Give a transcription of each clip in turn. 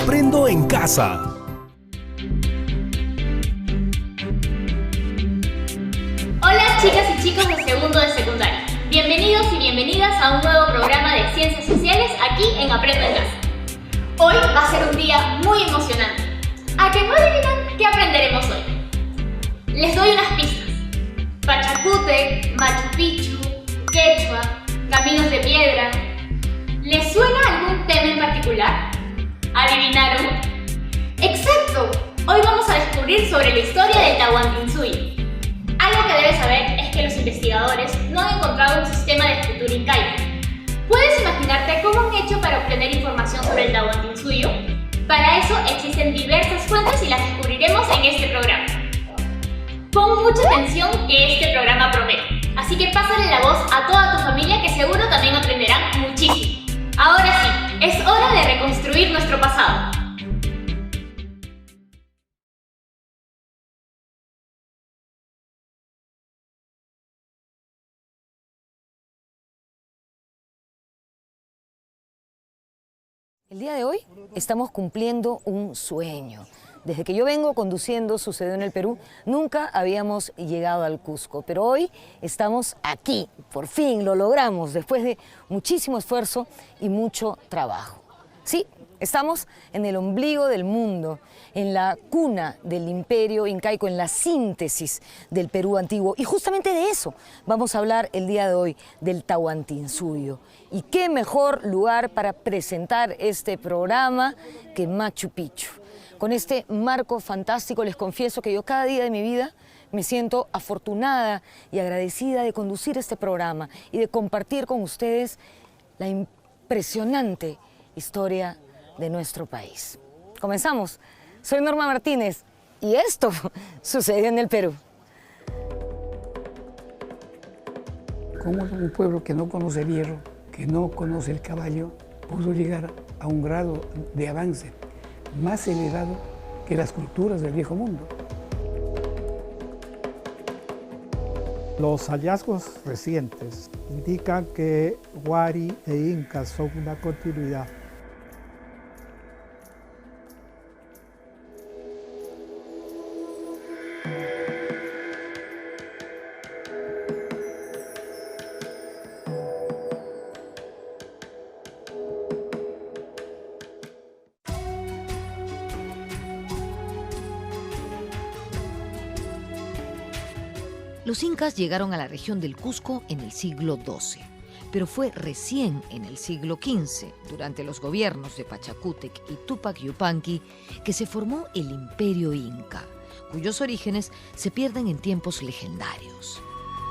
Aprendo en casa. Hola chicas y chicos de segundo de secundaria. Bienvenidos y bienvenidas a un nuevo programa de Ciencias Sociales aquí en Aprendo en Casa. Hoy va a ser un día muy emocionante. ¿A que no adivinan qué aprenderemos hoy? Les doy unas pistas. Pachacútec, Machu Picchu, Quechua, Caminos de Piedra. ¿Les suena algún tema en particular? ¿Adivinaron? ¡Exacto! Hoy vamos a descubrir sobre la historia del Tahuantinsuyo. Algo que debes saber es que los investigadores no han encontrado un sistema de escritura incaico. ¿Puedes imaginarte cómo han hecho para obtener información sobre el Tahuantinsuyo? Para eso existen diversas fuentes y las descubriremos en este programa. Pon mucha atención que este programa promete. Así que pásale la voz a toda tu familia que seguro también aprenderán muchísimo. Ahora sí, es hora de reconstruir nuestro pasado. El día de hoy estamos cumpliendo un sueño. Desde que yo vengo conduciendo Sucedió en el Perú, nunca habíamos llegado al Cusco, pero hoy estamos aquí, por fin lo logramos, después de muchísimo esfuerzo y mucho trabajo. Sí, estamos en el ombligo del mundo, en la cuna del imperio incaico, en la síntesis del Perú antiguo. Y justamente de eso vamos a hablar el día de hoy, del Tahuantinsuyo. Y qué mejor lugar para presentar este programa que Machu Picchu. Con este marco fantástico les confieso que yo cada día de mi vida me siento afortunada y agradecida de conducir este programa y de compartir con ustedes la impresionante historia de nuestro país. Comenzamos. Soy Norma Martínez y esto sucedió en el Perú. ¿Cómo un pueblo que no conoce el hierro, que no conoce el caballo, pudo llegar a un grado de avance más elevado que las culturas del viejo mundo? Los hallazgos recientes indican que Huari e Incas son una continuidad. Los incas llegaron a la región del Cusco en el siglo XII, pero fue recién en el siglo XV, durante los gobiernos de Pachacútec y Túpac Yupanqui, que se formó el Imperio Inca, cuyos orígenes se pierden en tiempos legendarios.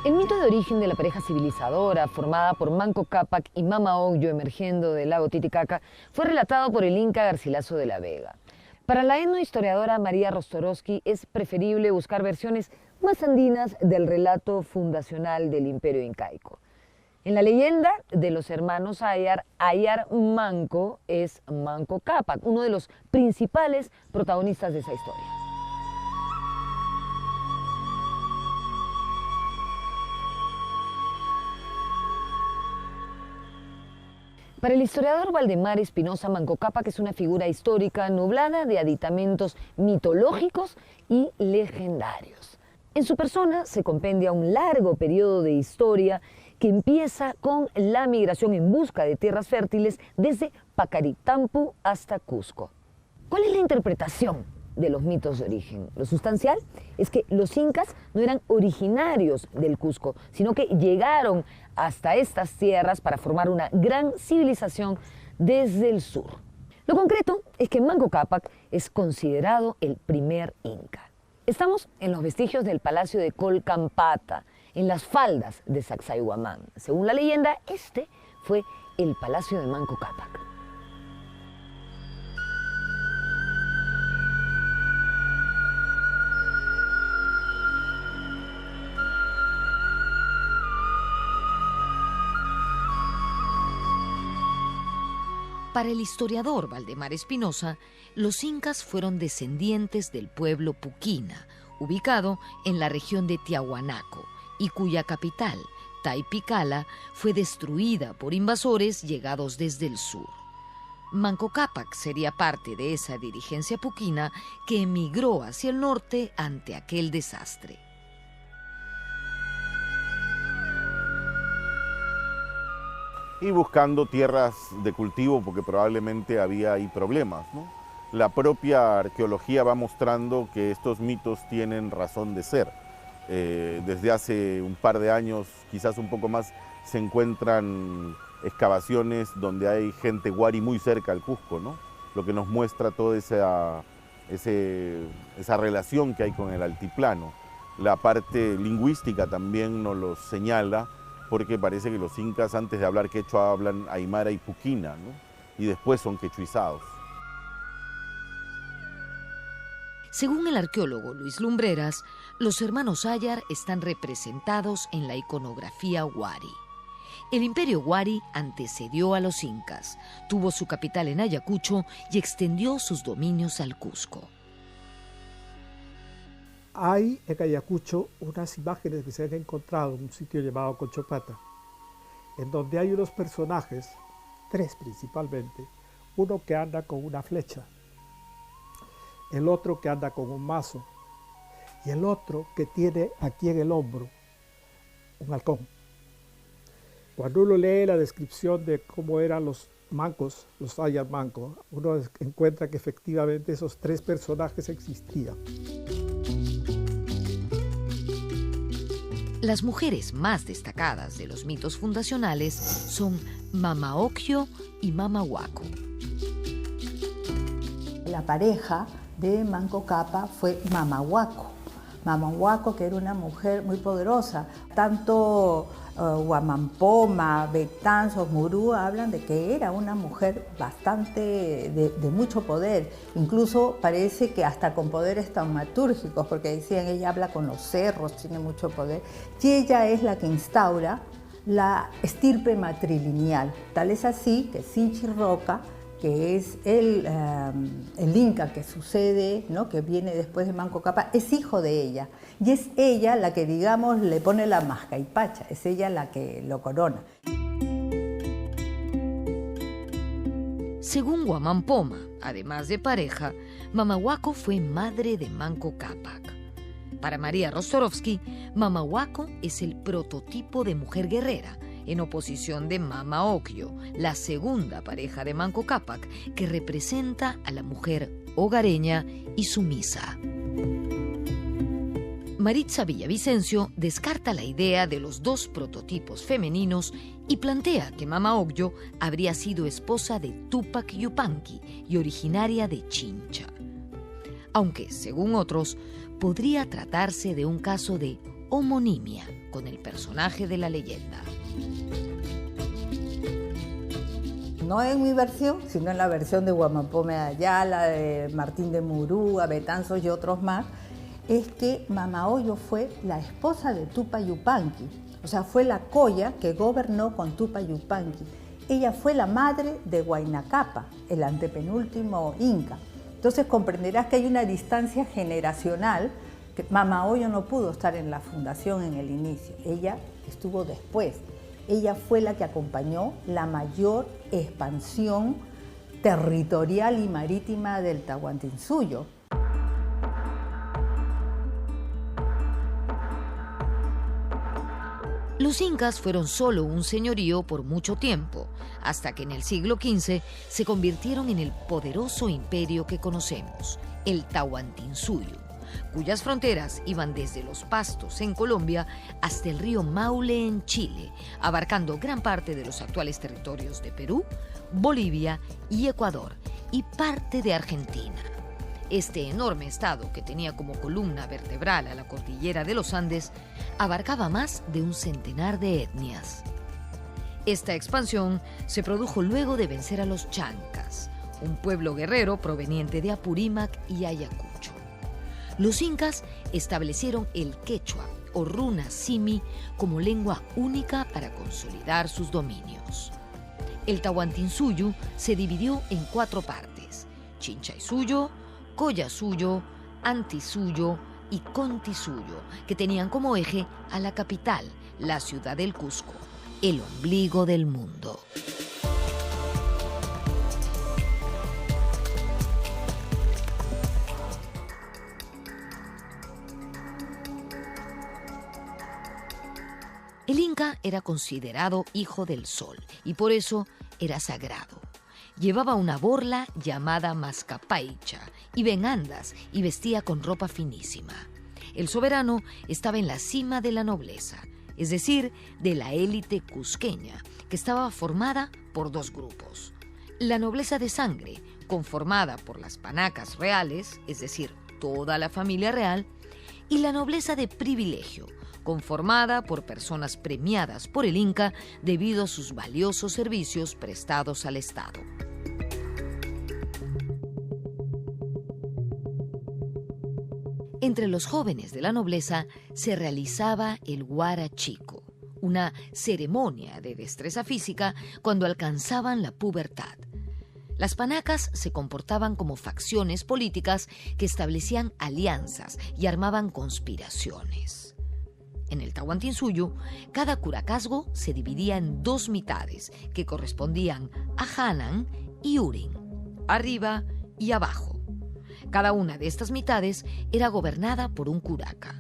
El mito de origen de la pareja civilizadora, formada por Manco Cápac y Mama Ocllo emergiendo del lago Titicaca, fue relatado por el inca Garcilaso de la Vega. Para la etnohistoriadora María Rostorowski es preferible buscar versiones más andinas del relato fundacional del Imperio Incaico. En la leyenda de los hermanos Ayar, Ayar Manco es Manco Cápac, uno de los principales protagonistas de esa historia. Para el historiador Valdemar Espinosa, Manco Cápac es una figura histórica nublada de aditamentos mitológicos y legendarios. En su persona se compendia un largo periodo de historia que empieza con la migración en busca de tierras fértiles desde Pacaritampu hasta Cusco. ¿Cuál es la interpretación de los mitos de origen? Lo sustancial es que los incas no eran originarios del Cusco, sino que llegaron hasta estas tierras para formar una gran civilización desde el sur. Lo concreto es que Manco Cápac es considerado el primer inca. Estamos en los vestigios del Palacio de Colcampata, en las faldas de Sacsayhuamán. Según la leyenda, este fue el Palacio de Manco Cápac. Para el historiador Valdemar Espinosa, los incas fueron descendientes del pueblo Puquina, ubicado en la región de Tiahuanaco, y cuya capital, Taipicala, fue destruida por invasores llegados desde el sur. Manco Cápac sería parte de esa dirigencia puquina que emigró hacia el norte ante aquel desastre. Y buscando tierras de cultivo porque probablemente había ahí problemas, ¿no? La propia arqueología va mostrando que estos mitos tienen razón de ser. Desde hace un par de años, quizás un poco más, se encuentran excavaciones donde hay gente wari muy cerca al Cusco, ¿no? Lo que nos muestra toda esa relación que hay con el altiplano. La parte lingüística también nos lo señala, porque parece que los incas antes de hablar quechua hablan aymara y puquina, ¿no? Y después son quechuizados. Según el arqueólogo Luis Lumbreras, los hermanos Ayar están representados en la iconografía wari. El imperio wari antecedió a los incas, tuvo su capital en Ayacucho y extendió sus dominios al Cusco. Hay en Ayacucho unas imágenes que se han encontrado en un sitio llamado Conchopata, en donde hay unos personajes, 3 principalmente, uno que anda con una flecha, el otro que anda con un mazo y el otro que tiene aquí en el hombro un halcón. Cuando uno lee la descripción de cómo eran los mancos, los Ayar mancos, uno encuentra que efectivamente esos 3 personajes existían. Las mujeres más destacadas de los mitos fundacionales son Mama Ocllo y Mama Huaco. La pareja de Manco Cápac fue Mama Huaco. Mama Huaco, que era una mujer muy poderosa. Tanto Huamampoma, Betanzos, Murú hablan de que era una mujer bastante de mucho poder. Incluso parece que hasta con poderes taumatúrgicos, porque decían ella habla con los cerros, tiene mucho poder. Y ella es la que instaura la estirpe matrilineal. Tal es así que Sinchi Roca, que es el inca que sucede, ¿no? Que viene después de Manco Cápac, es hijo de ella. Y es ella la que, digamos, le pone la mascaipacha, es ella la que lo corona. Según Huamampoma, además de pareja, Mama Huaco fue madre de Manco Cápac. Para María Rostorovsky, Mama Huaco es el prototipo de mujer guerrera, en oposición de Mama Ocllo, la segunda pareja de Manco Cápac, que representa a la mujer hogareña y sumisa. Maritza Villavicencio descarta la idea de los 2 prototipos femeninos y plantea que Mama Ocllo habría sido esposa de Túpac Yupanqui y originaria de Chincha. Aunque, según otros, podría tratarse de un caso de homonimia con el personaje de la leyenda. No en mi versión, sino en la versión de Huamampoma de Ayala, de Martín de Murúa, Betanzos y otros más, es que Mama Ocllo fue la esposa de Túpac Yupanqui, o sea, fue la coya que gobernó con Túpac Yupanqui. Ella fue la madre de Huayna Cápac, el antepenúltimo inca. Entonces comprenderás que hay una distancia generacional, que Mama Ocllo no pudo estar en la fundación en el inicio, ella estuvo después. Ella fue la que acompañó la mayor expansión territorial y marítima del Tahuantinsuyo. Los incas fueron solo un señorío por mucho tiempo, hasta que en el siglo XV se convirtieron en el poderoso imperio que conocemos, el Tahuantinsuyo, cuyas fronteras iban desde los Pastos en Colombia hasta el río Maule en Chile, abarcando gran parte de los actuales territorios de Perú, Bolivia y Ecuador, y parte de Argentina. Este enorme estado, que tenía como columna vertebral a la cordillera de los Andes, abarcaba más de un centenar de etnias. Esta expansión se produjo luego de vencer a los chancas, un pueblo guerrero proveniente de Apurímac y Ayacucho. Los incas establecieron el quechua o runa simi como lengua única para consolidar sus dominios. El Tahuantinsuyo se dividió en 4 partes: Chinchaysuyo, Collasuyo, Antisuyo y Contisuyo, que tenían como eje a la capital, la ciudad del Cusco, el ombligo del mundo. El Inca era considerado hijo del sol y por eso era sagrado. Llevaba una borla llamada mascapaicha y venandas y vestía con ropa finísima. El soberano estaba en la cima de la nobleza, es decir, de la élite cusqueña, que estaba formada por dos grupos. La nobleza de sangre, conformada por las panacas reales, es decir, toda la familia real, y la nobleza de privilegio, conformada por personas premiadas por el Inca debido a sus valiosos servicios prestados al Estado. Entre los jóvenes de la nobleza se realizaba el huarachico, una ceremonia de destreza física cuando alcanzaban la pubertad. Las panacas se comportaban como facciones políticas que establecían alianzas y armaban conspiraciones. En el Tahuantinsuyo, cada curacazgo se dividía en dos mitades que correspondían a Hanan y Urin, arriba y abajo. Cada una de estas mitades era gobernada por un curaca.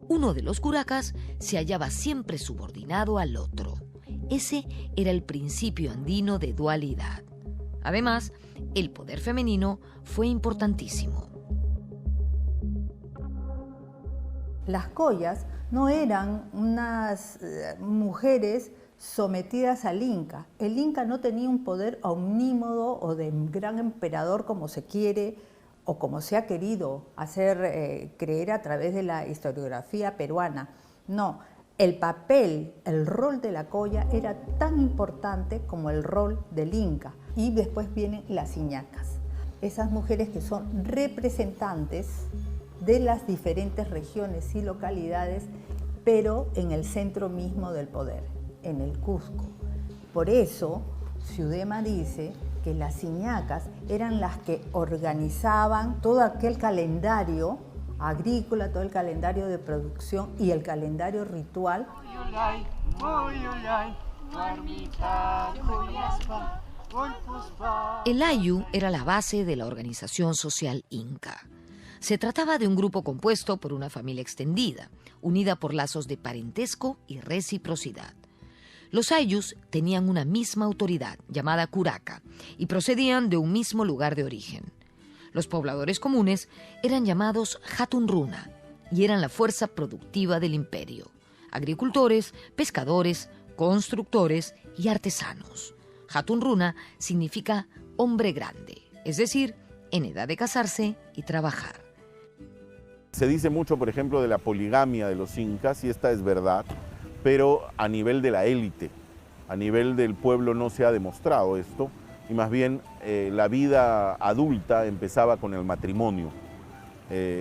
Uno de los curacas se hallaba siempre subordinado al otro. Ese era el principio andino de dualidad. Además, el poder femenino fue importantísimo. Las collas no eran unas mujeres sometidas al Inca. El Inca no tenía un poder omnímodo o de gran emperador como se quiere o como se ha querido hacer creer a través de la historiografía peruana. No, el papel, el rol de la colla era tan importante como el rol del Inca. Y después vienen las iñacas, esas mujeres que son representantes de las diferentes regiones y localidades, pero en el centro mismo del poder, en el Cusco. Por eso, Ciudema dice que las iñacas eran las que organizaban todo aquel calendario agrícola, todo el calendario de producción y el calendario ritual. El Ayu era la base de la organización social inca. Se trataba de un grupo compuesto por una familia extendida, unida por lazos de parentesco y reciprocidad. Los Ayus tenían una misma autoridad, llamada curaca, y procedían de un mismo lugar de origen. Los pobladores comunes eran llamados Hatunruna y eran la fuerza productiva del imperio. Agricultores, pescadores, constructores y artesanos. Hatunruna significa hombre grande, es decir, en edad de casarse y trabajar. Se dice mucho, por ejemplo, de la poligamia de los incas, y esta es verdad, pero a nivel de la élite, a nivel del pueblo no se ha demostrado esto, y más bien la vida adulta empezaba con el matrimonio.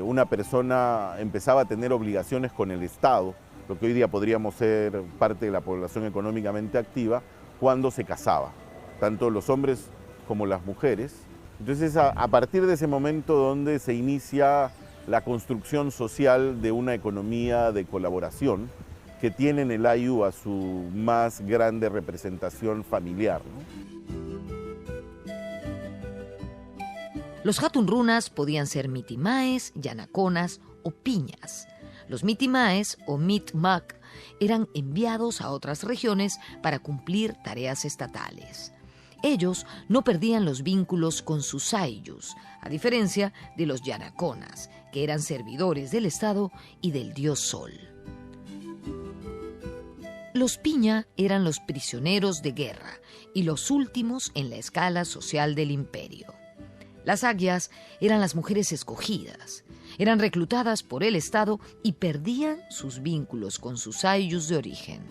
Una persona empezaba a tener obligaciones con el Estado, lo que hoy día podríamos ser parte de la población económicamente activa, cuando se casaba, tanto los hombres como las mujeres. Entonces, a partir de ese momento donde se inicia la construcción social de una economía de colaboración que tiene en el Ayu a su más grande representación familiar, ¿no? Los Hatunrunas podían ser mitimaes, yanaconas o piñas. Los mitimaes o mitmac eran enviados a otras regiones para cumplir tareas estatales. Ellos no perdían los vínculos con sus ayllus, a diferencia de los yanaconas, que eran servidores del Estado y del dios Sol. Los piña eran los prisioneros de guerra y los últimos en la escala social del imperio. Las agyas eran las mujeres escogidas, eran reclutadas por el Estado y perdían sus vínculos con sus ayllus de origen.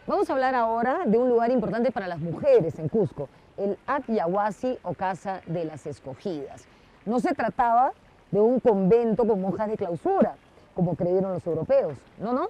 Vamos a hablar ahora de un lugar importante para las mujeres en Cusco, el Atyahuasi o Casa de las Escogidas. No se trataba de un convento con monjas de clausura, como creyeron los europeos. No.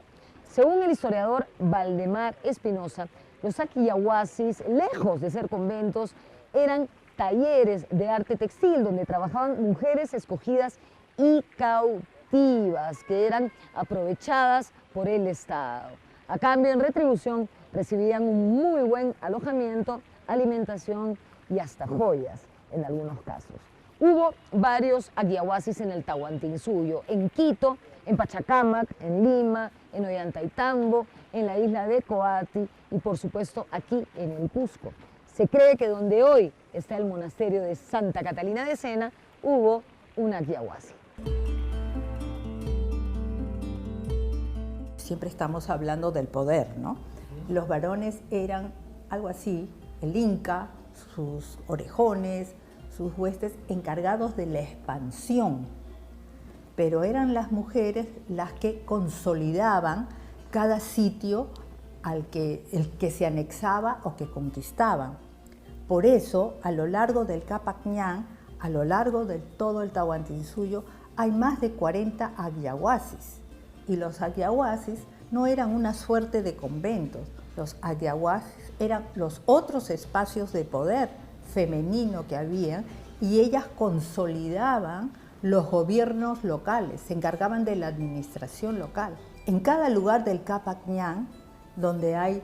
Según el historiador Valdemar Espinosa, los Atyahuasis, lejos de ser conventos, eran talleres de arte textil donde trabajaban mujeres escogidas y cautivas que eran aprovechadas por el Estado. A cambio, en retribución, recibían un muy buen alojamiento, alimentación y hasta joyas en algunos casos. Hubo varios aguiahuasis en el Tahuantinsuyo, en Quito, en Pachacamac, en Lima, en Ollantaytambo, en la isla de Coati y por supuesto aquí en el Cusco. Se cree que donde hoy está el monasterio de Santa Catalina de Sena, hubo un aguiahuasi. Siempre estamos hablando del poder, ¿no? Los varones eran algo así, el Inca, sus orejones, sus huestes encargados de la expansión, pero eran las mujeres las que consolidaban cada sitio el que se anexaba o que conquistaban. Por eso, a lo largo del Capac Ñan, a lo largo de todo el Tahuantinsuyo, hay más de 40 aguiahuasis. Y los aguiahuasis no eran una suerte de conventos, los aguiahuasis eran los otros espacios de poder femenino que había y ellas consolidaban los gobiernos locales, se encargaban de la administración local. En cada lugar del Capac Ñan, donde hay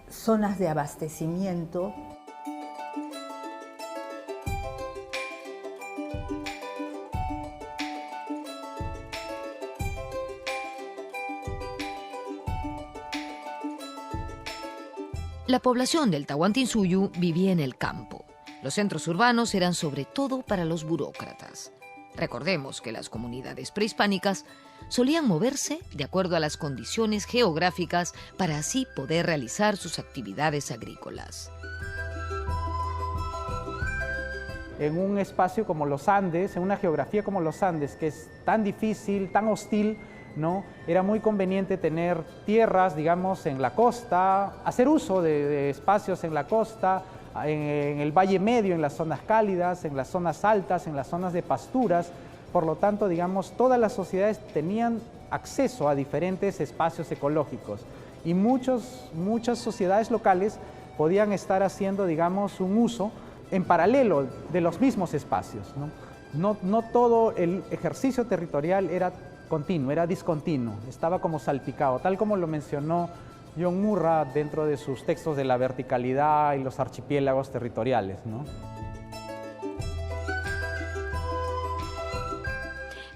zonas de abastecimiento, La población del Tahuantinsuyo vivía en el campo. Los centros urbanos eran sobre todo para los burócratas. Recordemos que las comunidades prehispánicas solían moverse de acuerdo a las condiciones geográficas para así poder realizar sus actividades agrícolas. En un espacio como los Andes, en una geografía como los Andes, que es tan difícil, tan hostil, ¿no? Era muy conveniente tener tierras, digamos, en la costa, hacer uso de espacios en la costa, en el Valle Medio, en las zonas cálidas, en las zonas altas, en las zonas de pasturas. Por lo tanto, digamos, todas las sociedades tenían acceso a diferentes espacios ecológicos y muchas sociedades locales podían estar haciendo, digamos, un uso en paralelo de los mismos espacios, ¿no? No todo el ejercicio territorial era continuo, era discontinuo, estaba como salpicado, tal como lo mencionó John Murra dentro de sus textos de la verticalidad y los archipiélagos territoriales, ¿no?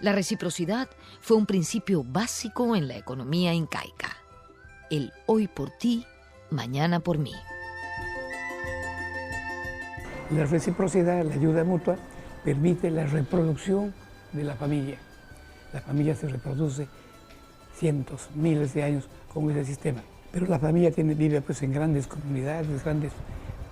La reciprocidad fue un principio básico en la economía incaica. El hoy por ti, mañana por mí. La reciprocidad, la ayuda mutua, permite la reproducción de la familia. La familia se reproduce cientos, miles de años con ese sistema. Pero la familia vive pues, en grandes comunidades, grandes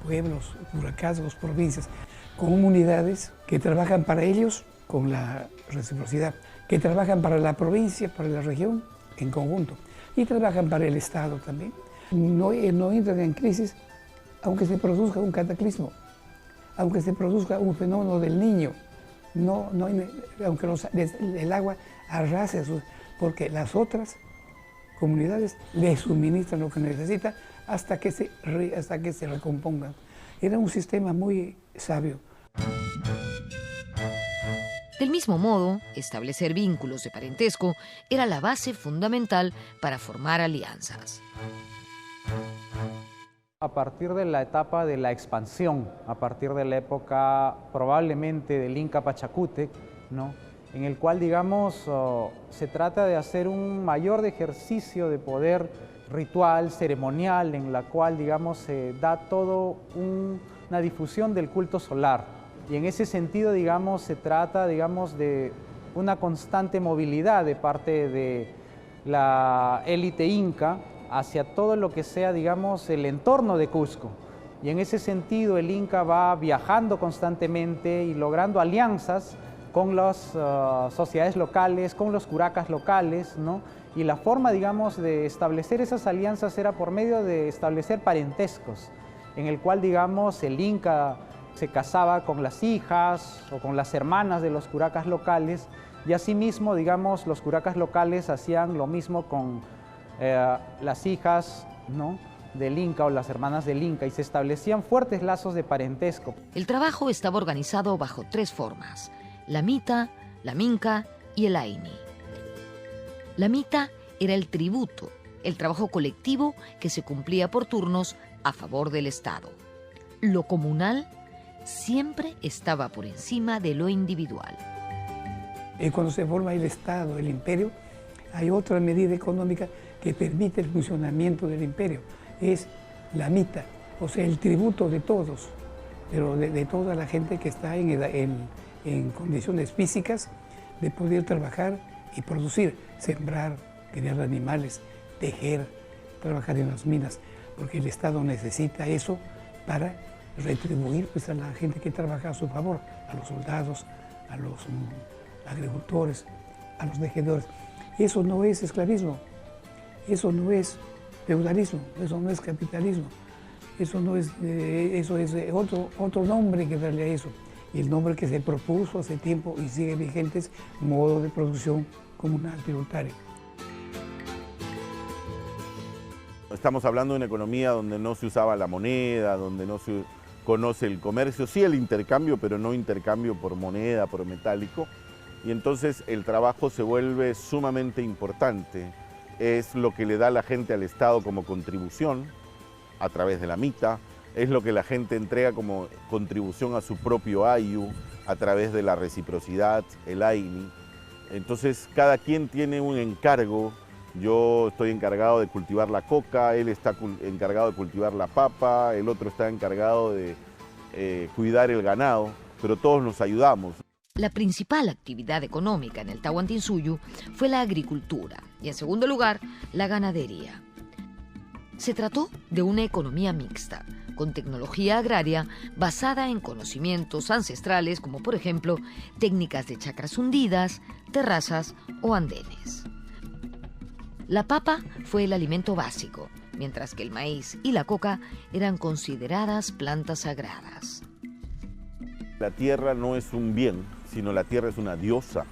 pueblos, huracados, provincias, comunidades que trabajan para ellos con la reciprocidad, que trabajan para la provincia, para la región en conjunto y trabajan para el Estado también. No entran en crisis aunque se produzca un cataclismo, aunque se produzca un fenómeno del Niño, aunque el agua arrase, porque las otras comunidades le suministran lo que necesita hasta que se recompongan. Era un sistema muy sabio. Del mismo modo, establecer vínculos de parentesco era la base fundamental para formar alianzas. A partir de la etapa de la expansión, a partir de la época probablemente del Inca Pachacútec, ¿no? En el cual, digamos, se trata de hacer un mayor ejercicio de poder ritual, ceremonial, en la cual, digamos, se da todo una difusión del culto solar. Y en ese sentido, digamos, se trata, digamos, de una constante movilidad de parte de la élite inca hacia todo lo que sea, digamos, el entorno de Cusco. Y en ese sentido, el Inca va viajando constantemente y logrando alianzas con las sociedades locales, con los curacas locales, ¿no? Y la forma, digamos, de establecer esas alianzas era por medio de establecer parentescos, en el cual, digamos, el Inca se casaba con las hijas o con las hermanas de los curacas locales, y asimismo, digamos, los curacas locales hacían lo mismo con las hijas, ¿no?, del Inca o las hermanas del Inca, y se establecían fuertes lazos de parentesco. El trabajo estaba organizado bajo 3 formas: la mita, la minca y el aini. La mita era el tributo, el trabajo colectivo que se cumplía por turnos a favor del Estado. Lo comunal siempre estaba por encima de lo individual. Y cuando se forma el Estado, el imperio, hay otra medida económica que permite el funcionamiento del imperio. Es la mita, o sea, el tributo de todos, pero de toda la gente que está en condiciones físicas de poder trabajar y producir, sembrar, criar animales, tejer, trabajar en las minas, porque el Estado necesita eso para retribuir pues, a la gente que trabaja a su favor, a los soldados, a los agricultores, a los tejedores. Eso no es esclavismo, eso no es feudalismo, eso no es capitalismo, eso es otro nombre que darle a eso. Y el nombre que se propuso hace tiempo y sigue vigente es modo de producción comunal tributario. Estamos hablando de una economía donde no se usaba la moneda, donde no se conoce el comercio, sí el intercambio, pero no intercambio por moneda, por metálico. Y entonces el trabajo se vuelve sumamente importante. Es lo que le da la gente al Estado como contribución a través de la mita, es lo que la gente entrega como contribución a su propio ayu a través de la reciprocidad, el aini. Entonces cada quien tiene un encargo. Yo estoy encargado de cultivar la coca, él está encargado de cultivar la papa, el otro está encargado de cuidar el ganado, pero todos nos ayudamos. La principal actividad económica en el Tahuantinsuyo fue la agricultura y, en segundo lugar, la ganadería. Se trató de una economía mixta, con tecnología agraria basada en conocimientos ancestrales como, por ejemplo, técnicas de chacras hundidas, terrazas o andenes. La papa fue el alimento básico, mientras que el maíz y la coca eran consideradas plantas sagradas. La tierra no es un bien, sino la tierra es una diosa,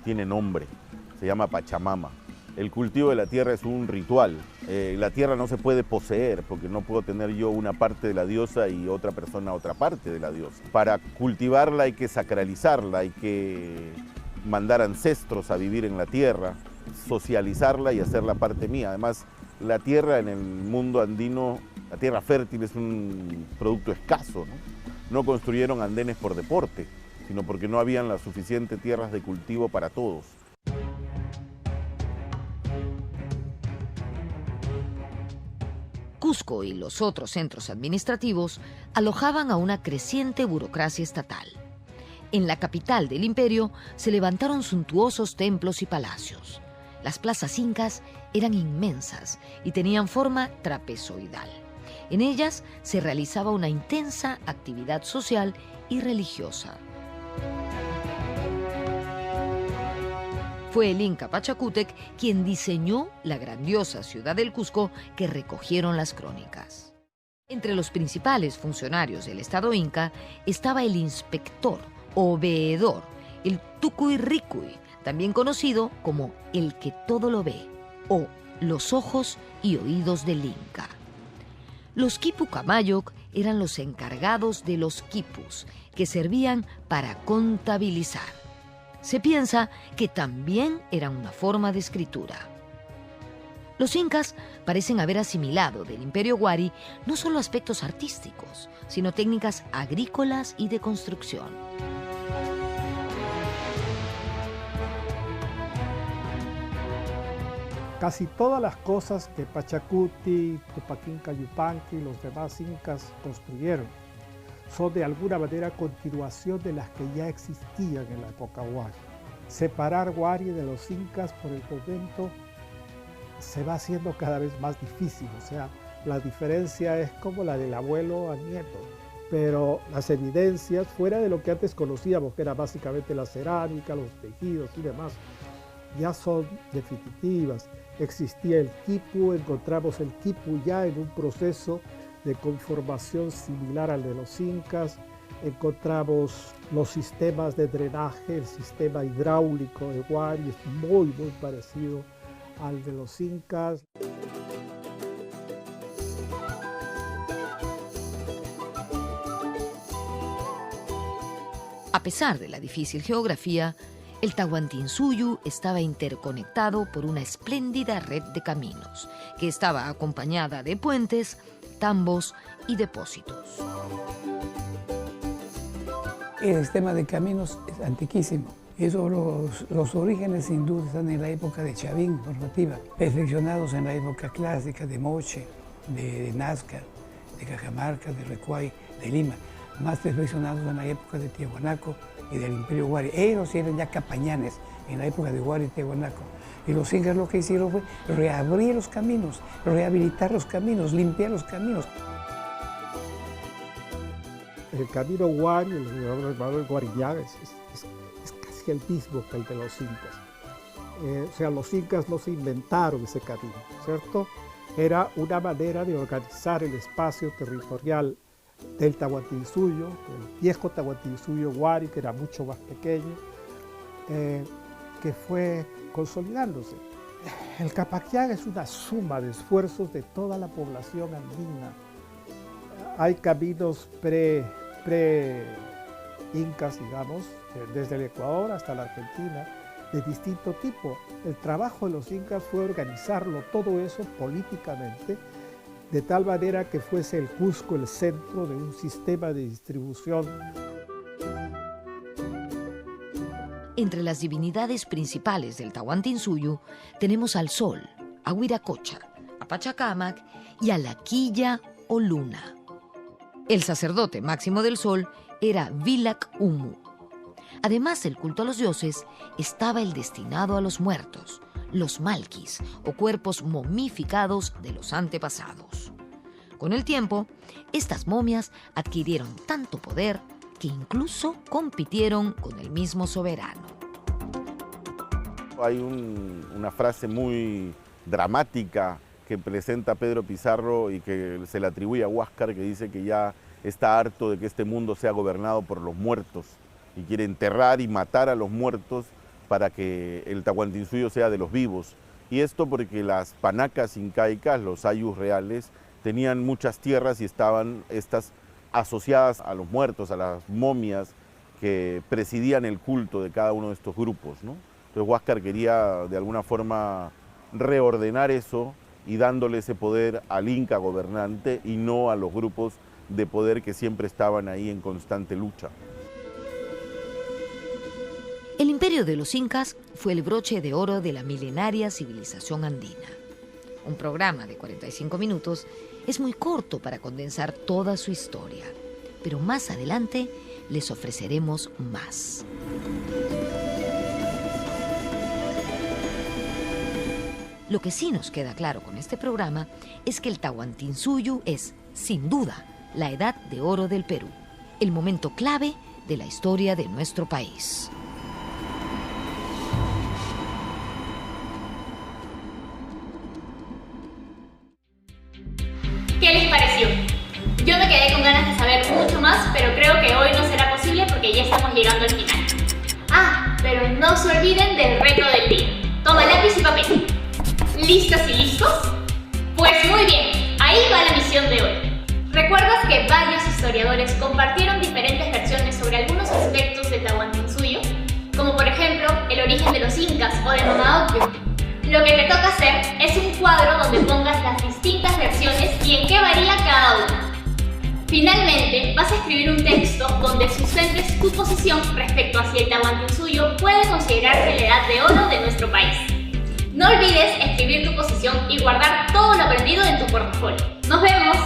tiene nombre, se llama Pachamama. El cultivo de la tierra es un ritual. La tierra no se puede poseer, porque no puedo tener yo una parte de la diosa y otra persona otra parte de la diosa. Para cultivarla hay que sacralizarla, hay que mandar ancestros a vivir en la tierra, socializarla y hacerla parte mía. Además, la tierra en el mundo andino, la tierra fértil es un producto escaso, ¿no? No construyeron andenes por deporte, sino porque no habían las suficientes tierras de cultivo para todos. Cusco y los otros centros administrativos alojaban a una creciente burocracia estatal. En la capital del imperio se levantaron suntuosos templos y palacios. Las plazas incas eran inmensas y tenían forma trapezoidal. En ellas se realizaba una intensa actividad social y religiosa. Fue el Inca Pachacútec quien diseñó la grandiosa ciudad del Cusco que recogieron las crónicas. Entre los principales funcionarios del Estado Inca estaba el inspector o veedor, el Tucuy-Ricuy, también conocido como el que todo lo ve, o los ojos y oídos del Inca. Los quipu camayoc eran los encargados de los quipus, que servían para contabilizar. Se piensa que también eran una forma de escritura. Los incas parecen haber asimilado del Imperio Wari no solo aspectos artísticos, sino técnicas agrícolas y de construcción. Casi todas las cosas que Pachacuti, Tupac Inca Yupanqui y los demás incas construyeron son de alguna manera continuación de las que ya existían en la época Wari. Separar Wari de los incas por el momento se va haciendo cada vez más difícil, o sea, la diferencia es como la del abuelo al nieto, pero las evidencias, fuera de lo que antes conocíamos, que era básicamente la cerámica, los tejidos y demás, ya son definitivas. Existía el quipu, encontramos el quipu ya en un proceso de conformación similar al de los incas, encontramos los sistemas de drenaje, el sistema hidráulico de Wari es muy parecido al de los incas. A pesar de la difícil geografía, El Tahuantinsuyo estaba interconectado por una espléndida red de caminos, que estaba acompañada de puentes, tambos y depósitos. El sistema de caminos es antiquísimo. Eso, los orígenes sin duda están en la época de Chavín, normativa, perfeccionados en la época clásica de Moche, de Nazca, de Cajamarca, de Recuay, de Lima, más perfeccionados en la época de Tiahuanaco y del Imperio Huari. Ellos eran ya capañanes en la época de Huari y Tiahuanaco. Y los incas lo que hicieron fue reabrir los caminos, rehabilitar los caminos, limpiar los caminos. El camino Huari, el llamado Guariñán, es casi el mismo que el de los incas. O sea, los incas no se inventaron ese camino, ¿cierto? Era una manera de organizar el espacio territorial del Tahuantinsuyo, el viejo Tahuantinsuyo Huari, que era mucho más pequeño, que fue consolidándose. El Capaquián es una suma de esfuerzos de toda la población andina. Hay caminos pre-incas, digamos, desde el Ecuador hasta la Argentina, de distinto tipo. El trabajo de los incas fue organizarlo todo eso políticamente, de tal manera que fuese el Cusco el centro de un sistema de distribución. Entre las divinidades principales del Tahuantinsuyo tenemos al Sol, a Huiracocha, a Pachacámac y a la Quilla o Luna. El sacerdote máximo del Sol era Vilac Humu. Además del culto a los dioses, estaba el destinado a los muertos, los malquis, o cuerpos momificados de los antepasados. Con el tiempo, estas momias adquirieron tanto poder que incluso compitieron con el mismo soberano. Hay una frase muy dramática que presenta Pedro Pizarro y que se le atribuye a Huáscar, que dice que ya está harto de que este mundo sea gobernado por los muertos y quiere enterrar y matar a los muertos para que el Tahuantinsuyo sea de los vivos. Y esto porque las panacas incaicas, los ayllus reales, tenían muchas tierras y estaban estas asociadas a los muertos, a las momias que presidían el culto de cada uno de estos grupos, ¿no? Entonces Huáscar quería de alguna forma reordenar eso y dándole ese poder al inca gobernante y no a los grupos de poder que siempre estaban ahí en constante lucha. El imperio de los incas fue el broche de oro de la milenaria civilización andina. Un programa de 45 minutos es muy corto para condensar toda su historia, pero más adelante les ofreceremos más. Lo que sí nos queda claro con este programa es que el Tahuantinsuyo es, sin duda, la edad de oro del Perú, el momento clave de la historia de nuestro país. ¿Qué les pareció? Yo me quedé con ganas de saber mucho más, pero creo que hoy no será posible porque ya estamos llegando al final. Ah, pero no se olviden del reto del día. Toma lápiz y papel. ¿Listos y listos? Pues muy bien, ahí va la misión de hoy. ¿Recuerdas que varios historiadores compartieron diferentes versiones sobre algunos aspectos del Tahuantinsuyo? Como por ejemplo, el origen de los incas o de Mama Ocllo. Lo que te toca hacer es un cuadro donde pongas las distintas versiones y en qué varía cada una. Finalmente, vas a escribir un texto donde sustentes tu posición respecto a si el Tahuantinsuyo puede considerarse la edad de oro de nuestro país. No olvides escribir tu posición y guardar todo lo aprendido en tu portafolio. ¡Nos vemos!